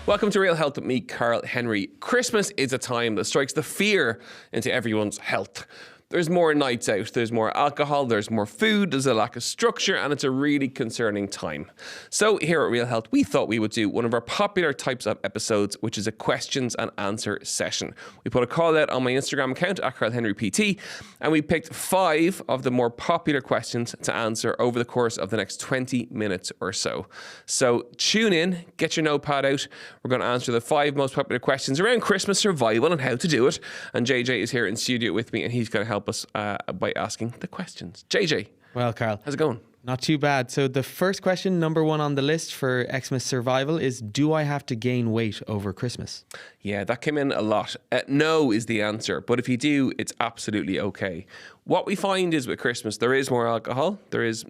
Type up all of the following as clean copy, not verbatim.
Welcome to Real Health with me, Karl Henry. Christmas is a time that strikes the fear into everyone's health. There's more nights out, there's more alcohol, there's more food, there's a lack of structure, and it's a really concerning time. So here at Real Health, we thought we would do one of our popular types of episodes, which is a questions and answer session. We put a call out on my Instagram account at Karl Henry PT, and we picked 5 of the more popular questions to answer over the course of the next 20 minutes or so. So tune in, get your notepad out. We're going to answer the 5 most popular questions around Christmas survival and how to do it. And JJ is here in studio with me, and he's going to help us by asking the questions. JJ. Well, Karl. How's it going? Not too bad. So the first question, number 1 on the list for Xmas survival is, do I have to gain weight over Christmas? Yeah, that came in a lot. No is the answer. But if you do, it's absolutely okay. What we find is with Christmas, there is more alcohol. There is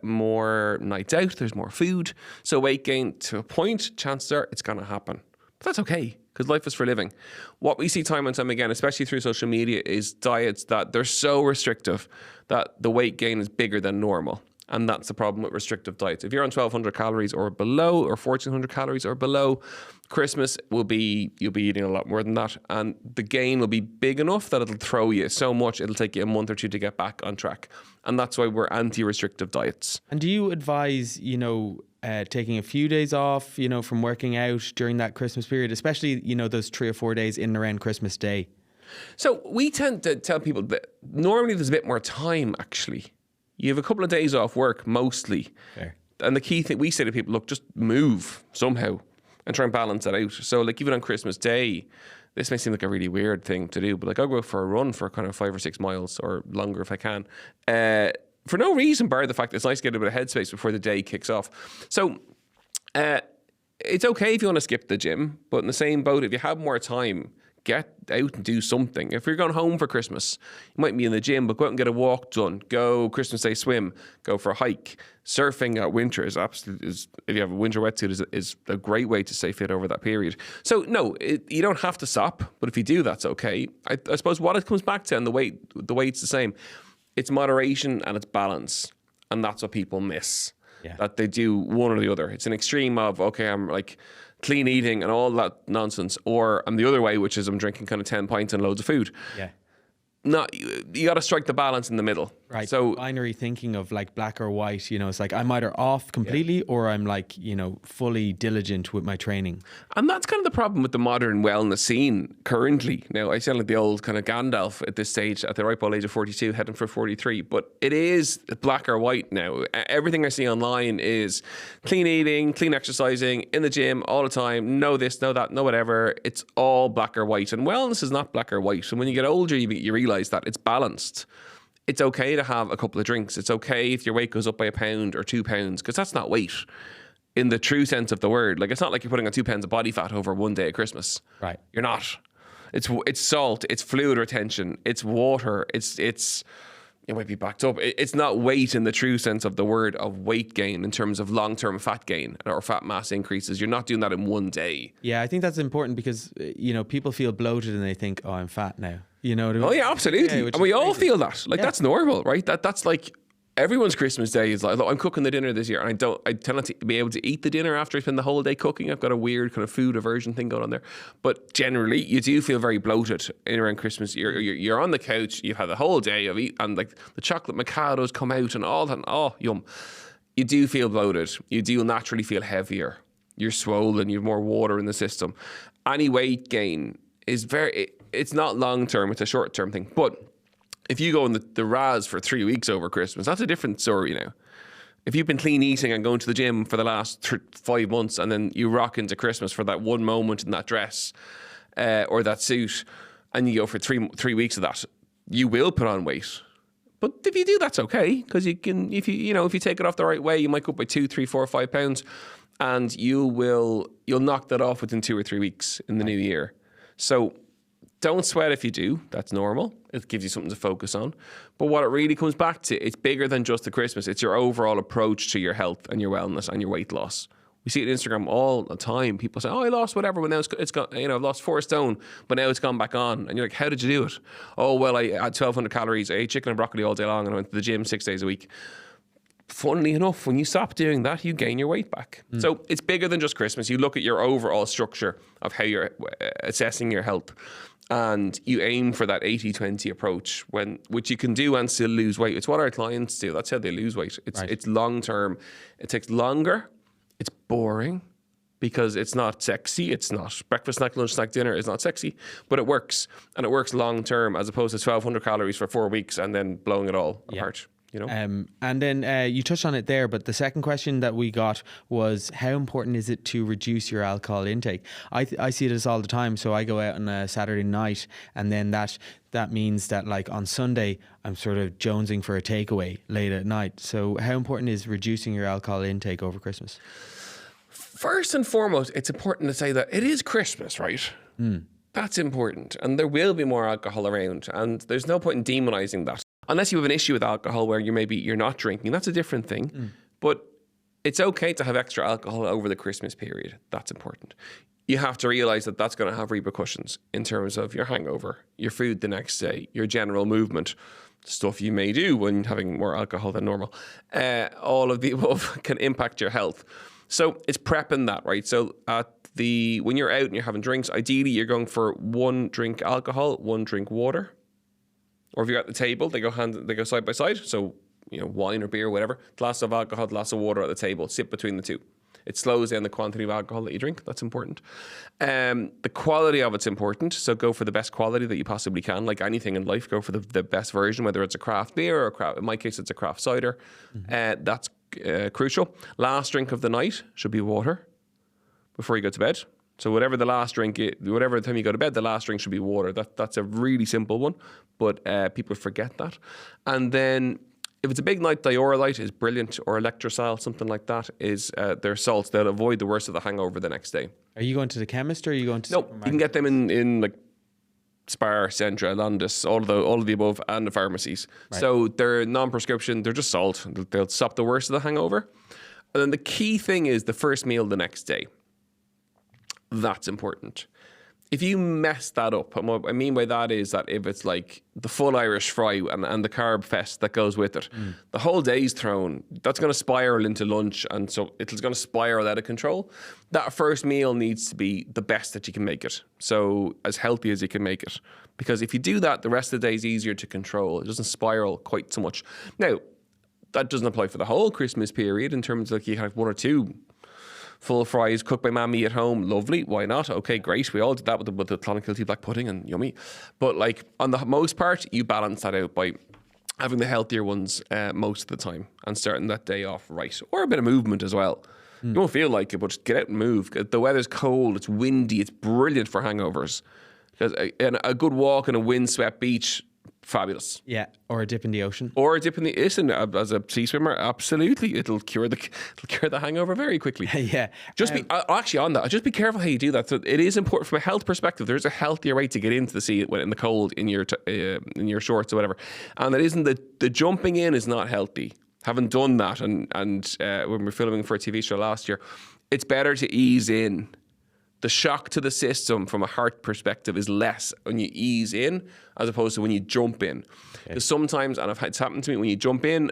more nights out. There's more food. So weight gain to a point, chances are it's going to happen. But that's okay, because life is for living. What we see time and time again, especially through social media, is diets that they're so restrictive that the weight gain is bigger than normal. And that's the problem with restrictive diets. If you're on 1,200 calories or below, or 1,400 calories or below, Christmas you'll be eating a lot more than that. And the gain will be big enough that it'll throw you so much, it'll take you a month or 2 to get back on track. And that's why we're anti-restrictive diets. And do you advise, taking a few days off, from working out during that Christmas period, especially, those 3 or 4 days in and around Christmas Day? So we tend to tell people that normally there's a bit more time, actually. You have a couple of days off work, mostly. Fair. And the key thing we say to people, look, just move somehow and try and balance it out. So like even on Christmas Day, this may seem like a really weird thing to do, but like I'll go for a run for kind of 5 or 6 miles or longer if I can. For no reason, bar the fact that it's nice to get a bit of headspace before the day kicks off. So it's okay if you want to skip the gym, but in the same boat, if you have more time, get out and do something. If you're going home for Christmas, you might be in the gym, but go out and get a walk done. Go Christmas Day swim. Go for a hike. Surfing at winter is if you have a winter wetsuit, is a great way to stay fit over that period. So no, you don't have to stop, but if you do, that's okay. I suppose what it comes back to, and the weight's the same. It's moderation and it's balance, and that's what people miss. Yeah. That they do one or the other. It's an extreme of, okay, I'm like clean eating and all that nonsense, or I'm the other way, which is I'm drinking kind of 10 pints and loads of food. Yeah. No, you got to strike the balance in the middle. Right. So binary thinking of like black or white, it's like I'm either off completely or I'm like, fully diligent with my training. And that's kind of the problem with the modern wellness scene currently. Now, I sound like the old kind of Gandalf at this stage, at the ripe old age of 42, heading for 43, but it is black or white now. Everything I see online is clean eating, clean exercising, in the gym all the time, no this, no that, no whatever. It's all black or white. And wellness is not black or white. And when you get older, you realize that it's balanced. It's okay to have a couple of drinks. It's okay if your weight goes up by 1 pound or 2 pounds, because that's not weight in the true sense of the word. Like, it's not like you're putting on 2 pounds of body fat over one day at Christmas. Right. You're not. It's salt, it's fluid retention, it's water, it's it might be backed up. It's not weight in the true sense of the word of weight gain in terms of long-term fat gain or fat mass increases. You're not doing that in one day. Yeah, I think that's important because, people feel bloated and they think, oh, I'm fat now. You know what I mean? Oh yeah, absolutely. Yeah, and we all feel that. Like, that's normal, right? That's like everyone's Christmas Day is like, look, I'm cooking the dinner this year, and I tend not to be able to eat the dinner after I spend the whole day cooking. I've got a weird kind of food aversion thing going on there. But generally, you do feel very bloated in around Christmas. You're on the couch, you've had the whole day of eat, and like the chocolate Mikados come out and all that. Oh, yum. You do feel bloated. You do naturally feel heavier. You're swollen. You have more water in the system. Any weight gain is it's not long term. It's a short term thing. But if you go on the Raz for 3 weeks over Christmas, that's a different story now. If you've been clean eating and going to the gym for the last 5 months, and then you rock into Christmas for that one moment in that dress or that suit, and you go for three weeks of that, you will put on weight. But if you do, that's okay, because you can. If you take it off the right way, you might go up by 2, 3, 4, 5 pounds, and you'll knock that off within 2 or 3 weeks in the new year. So don't sweat if you do. That's normal. It gives you something to focus on. But what it really comes back to, it's bigger than just the Christmas. It's your overall approach to your health and your wellness and your weight loss. We see it on Instagram all the time. People say, oh, I lost whatever, but now it's gone, I've lost 4 stone, but now it's gone back on. And you're like, how did you do it? Oh, well, I had 1,200 calories. I ate chicken and broccoli all day long, and I went to the gym 6 days a week. funnily enough, when you stop doing that, you gain your weight back. So it's bigger than just Christmas. You look at your overall structure of how you're assessing your health, and you aim for that 80-20 approach, which you can do and still lose weight. It's what our clients do. That's how they lose weight. It's long term. It takes longer. It's boring because it's not sexy. It's not breakfast, snack, lunch, snack, dinner. It's not sexy, but it works, and it works long term as opposed to 1,200 calories for 4 weeks and then blowing it all apart. You know? And then you touched on it there, but the second question that we got was, how important is it to reduce your alcohol intake? I see this all the time. So I go out on a Saturday night, and then that means that, like, on Sunday I'm sort of jonesing for a takeaway late at night. So how important is reducing your alcohol intake over Christmas? First and foremost, it's important to say that it is Christmas, right? That's important, and there will be more alcohol around, and there's no point in demonizing that. Unless you have an issue with alcohol where you're not drinking, that's a different thing. But it's okay to have extra alcohol over the Christmas period. That's important. You have to realize that that's going to have repercussions in terms of your hangover, your food the next day, your general movement, stuff you may do when having more alcohol than normal. All of the above can impact your health. So it's prepping that, right? So when you're out and you're having drinks, ideally you're going for 1 drink alcohol, 1 drink water. Or if you're at the table, they go side by side. So, wine or beer, whatever. Glass of alcohol, glass of water at the table. Sit between the two. It slows down the quantity of alcohol that you drink. That's important. The quality of it's important. So go for the best quality that you possibly can. Like anything in life, go for the best version, whether it's a craft beer or in my case, it's a craft cider. That's crucial. Last drink of the night should be water before you go to bed. So whatever the last drink, whatever time you go to bed, the last drink should be water. That's a really simple one, but people forget that. And then if it's a big night, Diorolite is brilliant, or Electrosyl, something like that, is their salts. They'll avoid the worst of the hangover the next day. Are you going to the chemist, or are you going to? No, you can get them in like Spar, Centra, Landis, all of the above, and the pharmacies. Right. So they're non-prescription. They're just salt. They'll stop the worst of the hangover. And then the key thing is the first meal the next day. That's important. If you mess that up, and what I mean by that is that if it's like the full Irish fry and the carb fest that goes with it, the whole day's thrown. That's going to spiral into lunch, and so it's going to spiral out of control. That first meal needs to be the best that you can make it, so as healthy as you can make it. Because if you do that, the rest of the day is easier to control. It doesn't spiral quite so much. Now, that doesn't apply for the whole Christmas period in terms of like you have 1 or 2 full fries cooked by mammy at home. Lovely. Why not? Okay, great. We all did that with the Clonakilty black pudding, and yummy. But like on the most part, you balance that out by having the healthier ones most of the time and starting that day off right. Or a bit of movement as well. You won't feel like it, but just get out and move. The weather's cold, it's windy, it's brilliant for hangovers. Because a good walk on a windswept beach, fabulous. Yeah, or a dip in the ocean. Or a dip in the ocean as a sea swimmer, absolutely. It'll cure the hangover very quickly. Yeah. Just actually on that, just be careful how you do that. So it is important from a health perspective. There's a healthier way to get into the sea when in the cold in your shorts or whatever. And it isn't the jumping in is not healthy. Haven't done that, and when we were filming for a TV show last year, it's better to ease in. The shock to the system from a heart perspective is less when you ease in as opposed to when you jump in. Because sometimes, and it's happened to me, when you jump in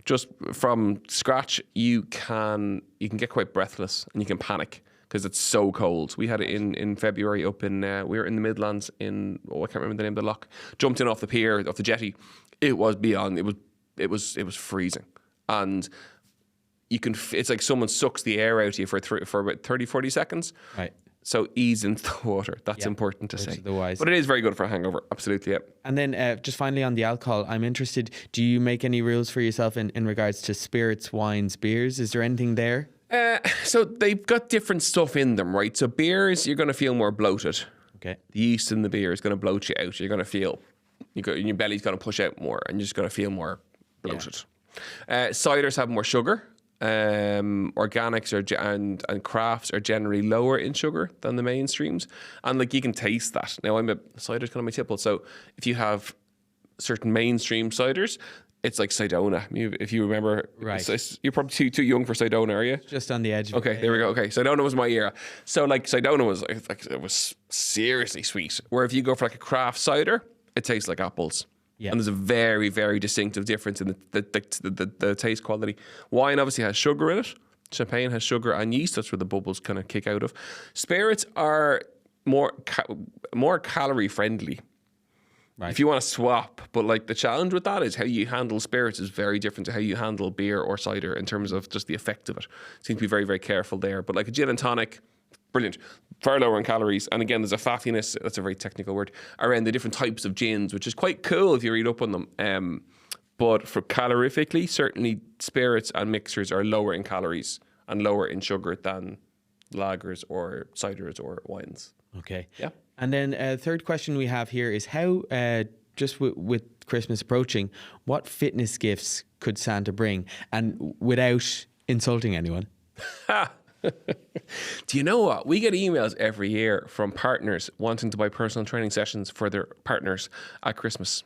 just from scratch, you can get quite breathless and you can panic because it's so cold. We had it in February up in, we were in the Midlands I can't remember the name of the loch. Jumped in off the pier, off the jetty. It was beyond, it was freezing. And it's like someone sucks the air out of you for about 30, 40 seconds. Right. So ease into the water. That's important to say. But it is very good for a hangover. Absolutely, yeah. And then just finally on the alcohol, I'm interested, do you make any rules for yourself in regards to spirits, wines, beers? Is there anything there? So they've got different stuff in them, right? So beers, you're going to feel more bloated. Okay. The yeast in the beer is going to bloat you out. You're going to feel, your belly's going to push out more and you're just going to feel bloated. Ciders have more sugar. Organics and crafts are generally lower in sugar than the mainstreams, and like you can taste that. Now cider's kind of my tipple, so if you have certain mainstream ciders, it's like Sidona. If you remember, right? You're probably too young for Sidona, are you? Just on the edge. Okay, there we go. Okay, Sidona was my era. So like Sidona was like it was seriously sweet. Where if you go for like a craft cider, it tastes like apples. Yeah. And there's a very, very distinctive difference in the taste quality. Wine obviously has sugar in it. Champagne has sugar and yeast. That's where the bubbles kind of kick out of. Spirits are more calorie friendly. Right. If you want to swap, but like the challenge with that is how you handle spirits is very different to how you handle beer or cider in terms of just the effect of it. Seem to be very, very careful there. But like a gin and tonic, brilliant, far lower in calories. And again, there's a fattiness, that's a very technical word, around the different types of gins, which is quite cool if you read up on them. But for calorifically, certainly spirits and mixers are lower in calories and lower in sugar than lagers or ciders or wines. Okay. Yeah. And then third question we have here is how, just with Christmas approaching, what fitness gifts could Santa bring? And without insulting anyone. Do you know what? We get emails every year from partners wanting to buy personal training sessions for their partners at Christmas.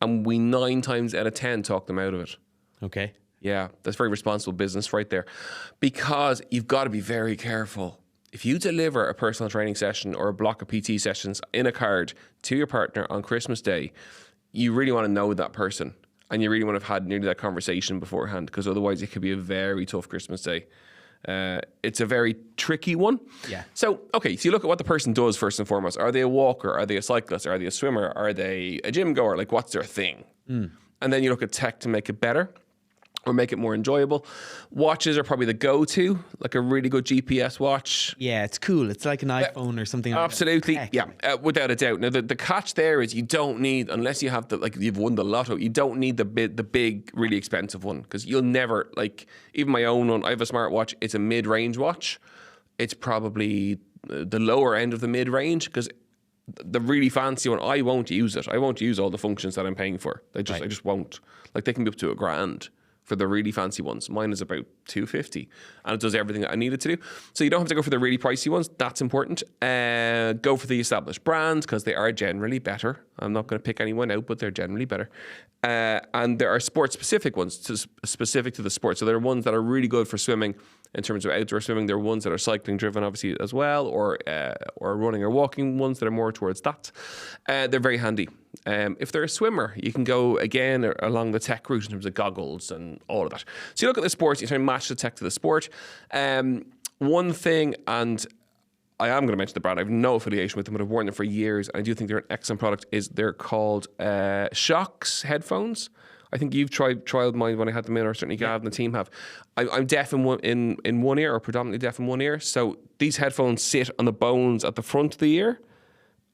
And we 9 times out of 10 talk them out of it. Okay. Yeah, that's very responsible business right there. Because you've got to be very careful. If you deliver a personal training session or a block of PT sessions in a card to your partner on Christmas Day, you really want to know that person. And you really want to have had nearly that conversation beforehand, because otherwise it could be a very tough Christmas Day. It's a very tricky one. Yeah. So, okay, so you look at what the person does first and foremost. Are they a walker? Are they a cyclist? Are they a swimmer? Are they a gym goer? Like, what's their thing? And then you look at tech to make it better or make it more enjoyable. Watches are probably the go-to, like a really good GPS watch. Yeah, it's cool. It's like an iPhone or something like Absolutely, that. yeah, without a doubt. Now, the catch there is you don't need, unless you have you've won the lotto, you don't need the big, really expensive one, because you'll never, like, even my own one, I have a smartwatch, it's a mid-range watch. It's probably the lower end of the mid-range, because the really fancy one, I won't use it. I won't use all the functions that I'm paying for. I just won't. Like, they can be up to $1,000 for the really fancy ones. Mine is about $250 and it does everything that I need it to do. So you don't have to go for the really pricey ones. That's important. Go for the established brands, because they are generally better. I'm not going to pick anyone out, but they're generally better. And there are sports specific ones specific to the sport. So there are ones that are really good for swimming in terms of outdoor swimming. There are ones that are cycling driven, obviously, as well, or running or walking ones that are more towards that. They're very handy. If they're a swimmer, you can go again along the tech route in terms of goggles and all of that. So you look at the sports, you try and match the tech to the sport. One thing, and I am going to mention the brand, I have no affiliation with them, but I've worn them for years, and I do think they're an excellent product, is they're called Shox headphones. I think you've trialed mine when I had them in, or certainly Gav and the team have. I'm deaf in one ear, or predominantly deaf in one ear. So these headphones sit on the bones at the front of the ear,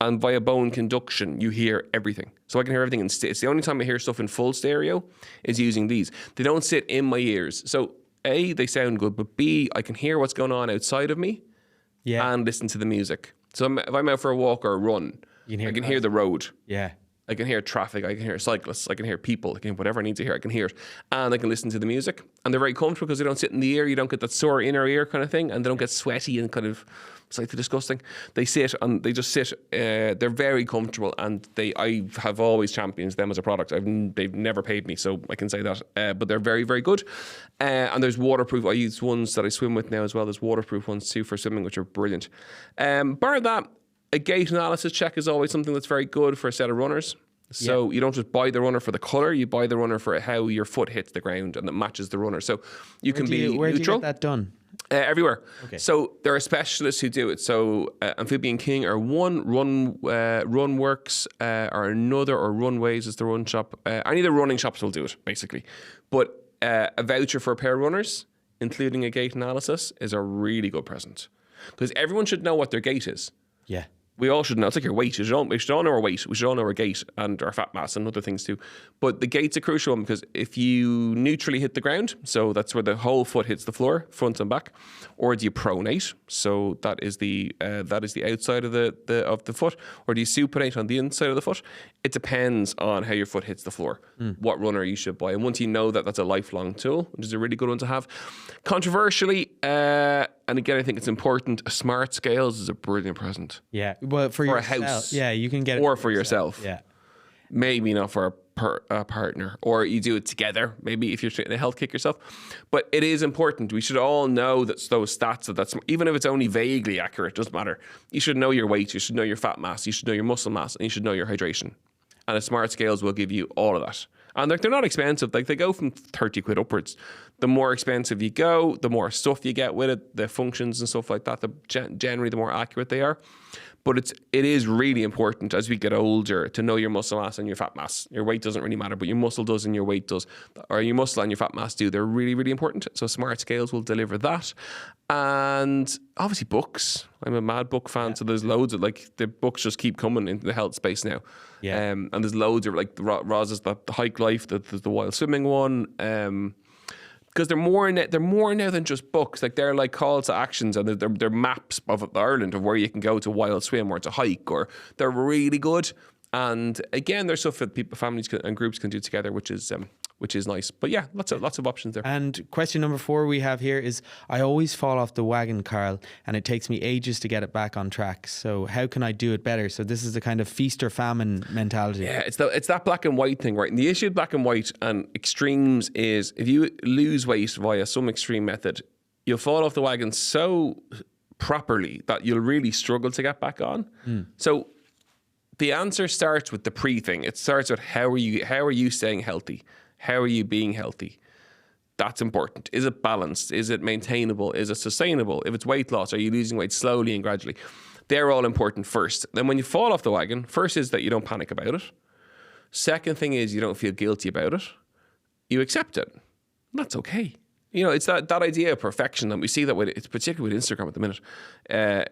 and via bone conduction, you hear everything. So I can hear everything in stereo. It's the only time I hear stuff in full stereo is using these. They don't sit in my ears. So A, they sound good, but B, I can hear what's going on outside of me and listen to the music. So if I'm out for a walk or a run, I can hear the road. Yeah. I can hear traffic, I can hear cyclists, I can hear people, I can hear whatever I need to hear, I can hear it. And I can listen to the music. And they're very comfortable because they don't sit in the ear, you don't get that sore inner ear kind of thing, and they don't get sweaty and kind of slightly disgusting. They sit, they're very comfortable, and I have always championed them as a product. They've never paid me, so I can say that. But they're very, very good. And there's waterproof, I use ones that I swim with now as well. There's waterproof ones too for swimming, which are brilliant. Bar that, a gait analysis check is always something that's very good for a set of runners. So you don't just buy the runner for the colour, you buy the runner for how your foot hits the ground and it matches the runner. So you can be neutral. Where do you get that done? Everywhere. Okay. So there are specialists who do it. So Amphibian King are one, Runworks are another, or Runways is the run shop. Any of the running shops will do it, basically. But a voucher for a pair of runners, including a gait analysis, is a really good present. Because everyone should know what their gait is. Yeah. We all should know. It's like your weight. We should all know our weight. We should all know our gait and our fat mass and other things too. But the gait's a crucial one, because if you neutrally hit the ground, so that's where the whole foot hits the floor, front and back, or do you pronate, so that is the outside of the foot, or do you supinate on the inside of the foot? It depends on how your foot hits the floor, what runner you should buy. And once you know that, that's a lifelong tool, which is a really good one to have. Controversially, and again, I think it's important, a smart scales is a brilliant present. Yeah. Well, for a house. Yeah, you can get it. Or for yourself. Yeah. Maybe not for a partner. Or you do it together, maybe if you're trying to health kick yourself. But it is important. We should all know that those stats, that's even if it's only vaguely accurate, doesn't matter. You should know your weight, you should know your fat mass, you should know your muscle mass, and you should know your hydration. And the smart scales will give you all of that. And they're not expensive. Like, they go from 30 quid upwards. The more expensive you go, the more stuff you get with it, the functions and stuff like that, generally the more accurate they are. But it is really important as we get older to know your muscle mass and your fat mass. Your weight doesn't really matter, but your muscle does and your weight does. Or your muscle and your fat mass do. They're really, really important. So smart scales will deliver that. And obviously books. I'm a mad book fan, so there's loads of, like, the books just keep coming into the health space now. Yeah. And there's loads of, like, Roz's the Hike Life, there's the Wild Swimming one. Because they're more now than just books. Like, they're like calls to actions, and they're maps of Ireland of where you can go to wild swim or to hike, or they're really good. And again, there's stuff that people, families and groups can do together, which is nice. But yeah, lots of options there. And question number 4 we have here is, I always fall off the wagon, Karl, and it takes me ages to get it back on track. So how can I do it better? So this is the kind of feast or famine mentality. Yeah, it's that black and white thing, right? And the issue with black and white and extremes is, if you lose weight via some extreme method, you'll fall off the wagon so properly that you'll really struggle to get back on. So the answer starts with the thing. It starts with how are you staying healthy? How are you being healthy? That's important. Is it balanced? Is it maintainable? Is it sustainable? If it's weight loss, are you losing weight slowly and gradually? They're all important first. Then when you fall off the wagon, first is that you don't panic about it. Second thing is you don't feel guilty about it. You accept it. And that's okay. You know, it's that idea of perfection, and we see that it's particularly with Instagram at the minute,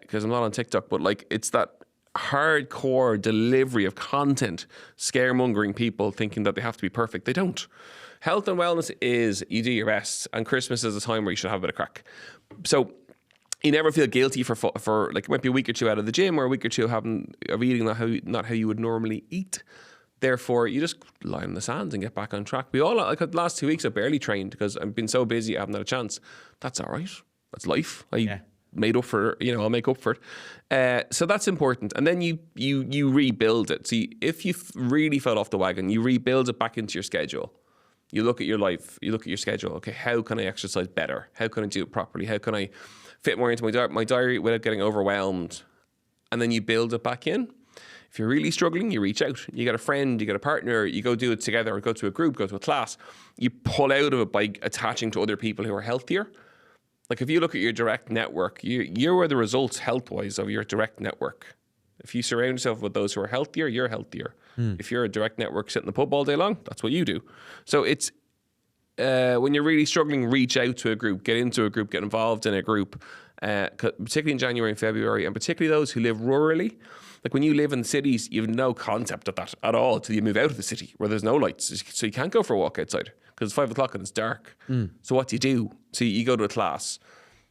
because I'm not on TikTok, but like, it's that hardcore delivery of content, scaremongering people thinking that they have to be perfect. They don't. Health and wellness is you do your best, and Christmas is a time where you should have a bit of crack. So you never feel guilty for like, it might be a week or two out of the gym, or a week or two of eating not how you would normally eat. Therefore, you just lie in the sands and get back on track. We all, like, the last 2 weeks, I barely trained because I've been so busy, I haven't had a chance. That's all right. That's life. Made up for it, I'll make up for it. So that's important. And then you rebuild it. See, if you really fell off the wagon, you rebuild it back into your schedule. You look at your life, you look at your schedule. Okay, how can I exercise better? How can I do it properly? How can I fit more into my diary without getting overwhelmed? And then you build it back in. If you're really struggling, you reach out. You get a friend, you get a partner, you go do it together, or go to a group, go to a class. You pull out of it by attaching to other people who are healthier. Like, if you look at your direct network, you are the results health-wise of your direct network. If you surround yourself with those who are healthier, you're healthier. If you're a direct network sitting in the pub all day long, that's what you do. So it's, when you're really struggling, reach out to a group, get into a group, get involved in a group, particularly in January and February, and particularly those who live rurally. Like, when you live in cities, you have no concept of that at all until you move out of the city where there's no lights. So you can't go for a walk outside because it's 5 o'clock and it's dark. So what do you do? So you go to a class,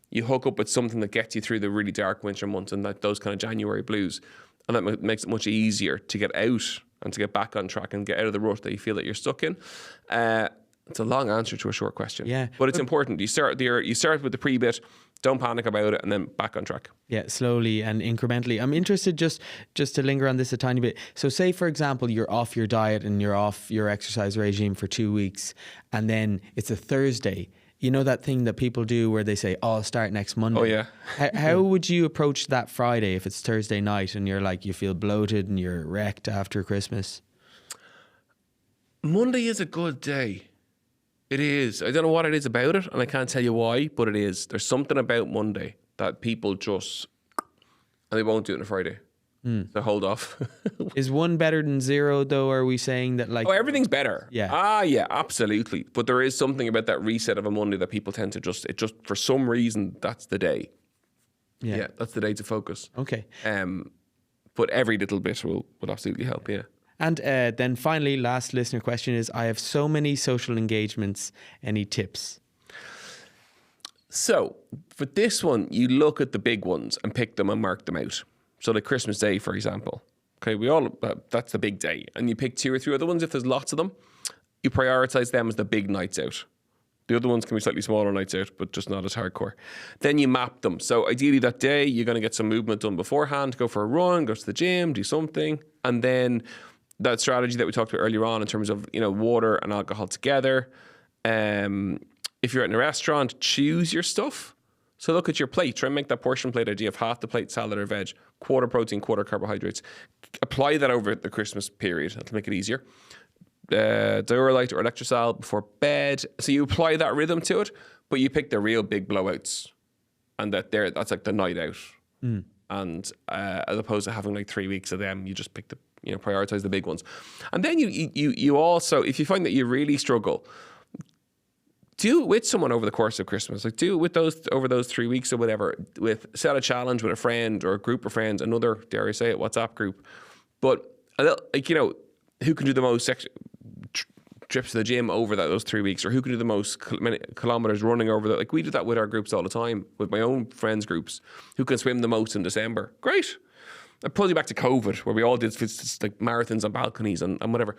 you hook up with something that gets you through the really dark winter months and those kind of January blues. And that makes it much easier to get out and to get back on track and get out of the rut that you feel that you're stuck in. It's a long answer to a short question. Yeah. But it's important. You start with the pre-bit, don't panic about it, and then back on track. Yeah, slowly and incrementally. I'm interested just to linger on this a tiny bit. So say, for example, you're off your diet and you're off your exercise regime for 2 weeks, and then it's a Thursday. You know that thing that people do where they say, I'll start next Monday? Oh, yeah. How would you approach that Friday if it's Thursday night and you're like, you feel bloated and you're wrecked after Christmas? Monday is a good day. It is. I don't know what it is about it, and I can't tell you why, but it is. There's something about Monday that people just, and they won't do it on a Friday. So hold off. Is 1 better than 0 though? Are we saying that, like... Oh, everything's better. Yeah. Yeah, absolutely. But there is something about that reset of a Monday that people tend to it just for some reason, that's the day. Yeah, that's the day to focus. Okay. But every little bit will absolutely help, yeah. And then finally, last listener question is, I have so many social engagements. Any tips? So for this one, you look at the big ones and pick them and mark them out. So like Christmas Day, for example. Okay, that's the big day. And you pick 2 or 3 other ones if there's lots of them. You prioritize them as the big nights out. The other ones can be slightly smaller nights out, but just not as hardcore. Then you map them. So ideally that day, you're going to get some movement done beforehand, go for a run, go to the gym, do something. And then that strategy that we talked about earlier on in terms of, water and alcohol together. If you're in a restaurant, choose your stuff. So look at your plate. Try and make that portion plate idea of half the plate salad or veg, quarter protein, quarter carbohydrates. Apply that over the Christmas period. That'll make it easier. Diurolite or electrosol before bed. So you apply that rhythm to it, but you pick the real big blowouts, and that's like the night out. And as opposed to having like 3 weeks of them, you just pick prioritize the big ones. And then you also, if you find that you really struggle, do it with someone over the course of Christmas. Like do it with over those 3 weeks or whatever. Set a challenge with a friend or a group of friends, another, dare I say it, WhatsApp group. But who can do the most trips to the gym over those 3 weeks, or who can do the most kilometers running over that? Like we do that with our groups all the time, with my own friends groups. Who can swim the most in December? Great. I pull you back to COVID, where we all did like marathons on balconies and whatever.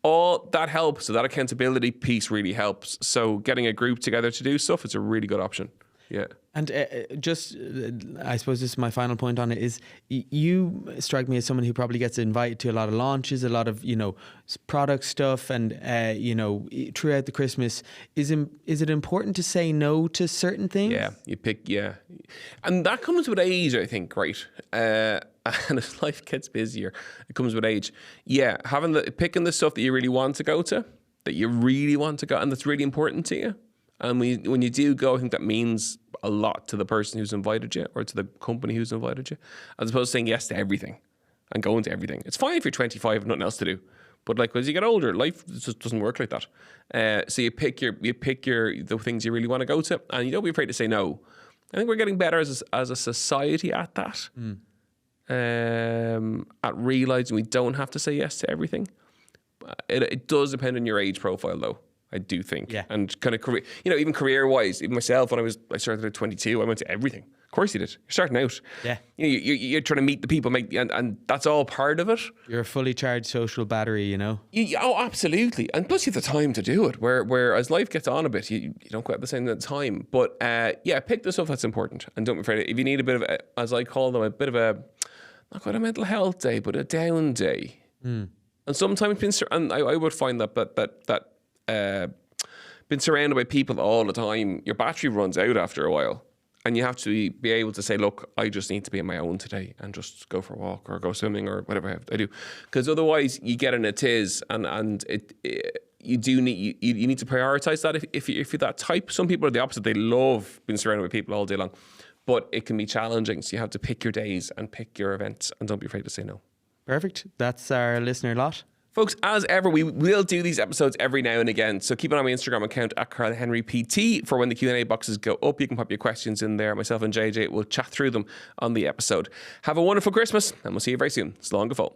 All that helps. So that accountability piece really helps. So getting a group together to do stuff is a really good option. Yeah. And I suppose this is my final point on it, is you strike me as someone who probably gets invited to a lot of launches, a lot of, product stuff, and, throughout the Christmas. Is it important to say no to certain things? Yeah, and that comes with age, I think, right? And as life gets busier, it comes with age. Yeah, picking the stuff that you really want to go to, and that's really important to you. And when you do go, I think that means a lot to the person who's invited you, or to the company who's invited you, as opposed to saying yes to everything and going to everything. It's fine if you're 25 and nothing else to do, but like as you get older, life just doesn't work like that. So you pick the things you really want to go to, and you don't be afraid to say no. I think we're getting better as a society at that. At realizing we don't have to say yes to everything. It does depend on your age profile, though. I do think. Yeah. And kind of career, even career-wise, even myself, when I started at 22, I went to everything. Of course you did. You're starting out. Yeah. You're trying to meet the people, and that's all part of it. You're a fully charged social battery, Oh, absolutely. And plus you have the time to do it, where as life gets on a bit, you don't quite have the same time. But pick the stuff that's important. And don't be afraid. If you need a bit of, as I call them, a bit of a, not quite a mental health day, but a down day. And sometimes, and I would find that been surrounded by people all the time, your battery runs out after a while, and you have to be able to say, look, I just need to be on my own today and just go for a walk or go swimming or whatever I do, because otherwise you get in a tiz, and you need to prioritize that if you're that type. Some people are the opposite. They love being surrounded by people all day long, but it can be challenging, so you have to pick your days and pick your events, and don't be afraid to say no. Perfect. That's our listener lot. Folks, as ever, we will do these episodes every now and again. So keep an eye on my Instagram account at Karl Henry PT for when the Q&A boxes go up. You can pop your questions in there. Myself and JJ will chat through them on the episode. Have a wonderful Christmas, and we'll see you very soon. Slán go fóill.